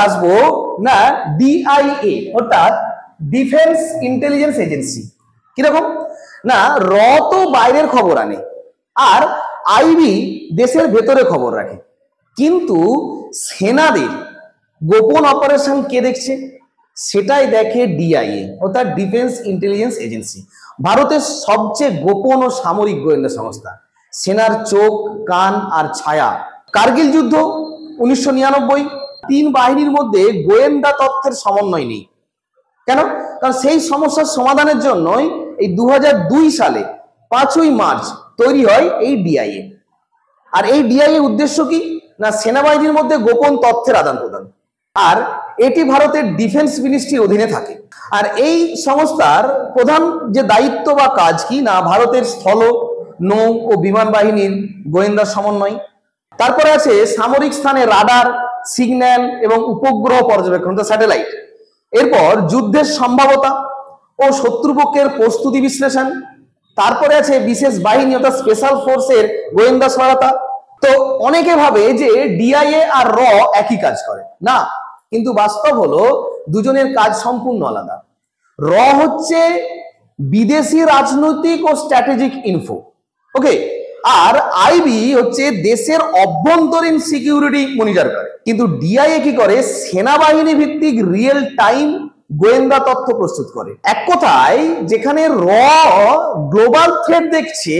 আসবো না ডিআইএ অর্থাৎ ডিফেন্স ইন্টেলিজেন্স এজেন্সি। কিরকম না, র তো বাইরের খবর আনে আর আইবি দেশের ভেতরে খবর রাখে, কিন্তু সেনাদের গোপন অপারেশন কে দেখছে? সেটাই দেখে ডিআইএ অর্থাৎ ডিফেন্স ইন্টেলিজেন্স এজেন্সি, ভারতের সবচেয়ে গোপন ও সামরিক গোয়েন্দা সংস্থা। সেনার চোখ, কান আর ছায়া। কার্গিল যুদ্ধ 1999, 3 বাহিনীর মধ্যে গোয়েন্দা তথ্যের সমন্বয় নেই। কেন? কারণ সেই সমস্যার সমাধানের জন্যই এই 2002 সালে 5ই মার্চ তৈরি হয় এই ডিআইএ। আর এই ডিআইএ উদ্দেশ্য কি না, সেনাবাহিনীর মধ্যে গোপন তথ্যের আদান প্রদান। আর এটি ভারতের ডিফেন্স মিনিস্ট্রির অধীনে থাকে। আর এই সংস্থার প্রধান যে দায়িত্ব বা কাজ কি না, ভারতের স্থল, নৌ ও বিমান বাহিনীর গোয়েন্দা সমন্বয়। তারপরে আছে সামরিক স্থানে রাডার, সিগন্যাল এবং উপগ্রহ পর্যবেক্ষণ, স্যাটেলাইট। এরপর যুদ্ধের সম্ভাব্যতা ও শত্রুপক্ষের প্রস্তুতি বিশ্লেষণ। তারপরে আছে বিশেষ বাহিনী অর্থাৎ স্পেশাল ফোর্সের গোয়েন্দা সহায়তা। তো অনেকে ভাবে যে ডিআইএ আর র একই কাজ করে, না, কিন্তু বাস্তব হলো দুজনের কাজ সম্পূর্ণ আলাদা। র হচ্ছে বিদেশি রাজনৈতিক ও স্ট্র্যাটেজিক ইনফো, ওকে, আর আইবি হচ্ছে দেশের অভ্যন্তরীণ সিকিউরিটি মনিটর করে। কিন্তু ডিআইএ কি করে? সেনাবাহিনী ভিত্তিক রিয়েল টাইম গোয়েন্দা তথ্য প্রস্তুত করে। এক কথায় যেখানে র গ্লোবাল থ্রেট দেখছে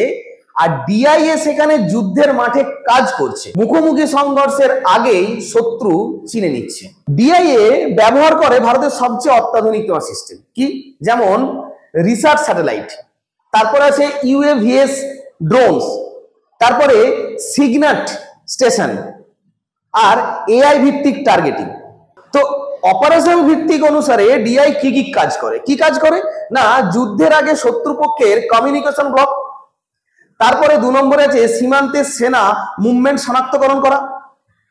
আর ডিআইএ সেখানে যুদ্ধের মাঠে কাজ করছে, মুখোমুখি সংঘর্ষের আগেই শত্রু চিনে নিচ্ছে। ডিআইএ ব্যবহার করে ভারতের সবচেয়ে অত্যাধুনিক সিস্টেম, কি যেমন রিসার্চ স্যাটেলাইট, তারপরে আছে ইউএভিএস ড্রোনস, তারপরে সিগন্যাট স্টেশন আর এআই ভিত্তিক টার্গেটিং। তো অপারেশন ভিত্তিক অনুসারে ডিআই কি কাজ করে না, যুদ্ধের আগে শত্রুপক্ষের কমিউনিকেশন ব্লক। তারপরে 2 নম্বরে আছে সীমান্তে সেনা মুভমেন্ট শনাক্তকরণ করা।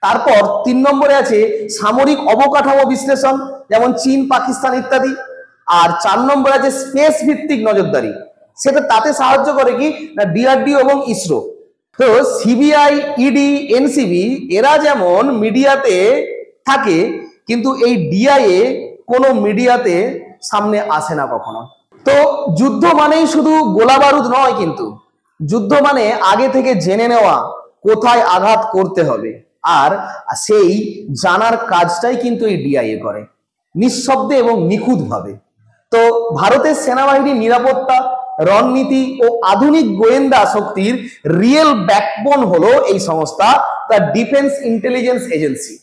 তারপর 3 নম্বরে আছে সামরিক অবকাঠামো বিশ্লেষণ, যেমন চীন, পাকিস্তান ইত্যাদি। আর 4 নম্বরে আছে স্পেস ভিত্তিক নজরদারি, সেটা তাতে সাহায্য করে কি না ডিআরডিও এবং ইসরো। তো সিবিআই, ইডি, এনসিবি এরা যেমন মিডিয়াতে থাকে, কিন্তু এই ডিআইএ কোনো মিডিয়াতে সামনে আসে না কখনো। তো যুদ্ধ মানেই শুধু গোলা বারুদ নয়, কিন্তু যুদ্ধ মানে আগে থেকে জেনে নেওয়া কোথায় আঘাত করতে হবে, আর সেই জানার কাজটাই কিন্তু এই ডিআইএ করে নিঃশব্দে এবং নিখুঁতভাবে। তো ভারতের সেনাবাহিনীর নিরাপত্তা, রণনীতি ও আধুনিক গোয়েন্দা শক্তির রিয়েল ব্যাকবোন হলো এই সংস্থা, দ্য ডিফেন্স ইন্টেলিজেন্স এজেন্সি।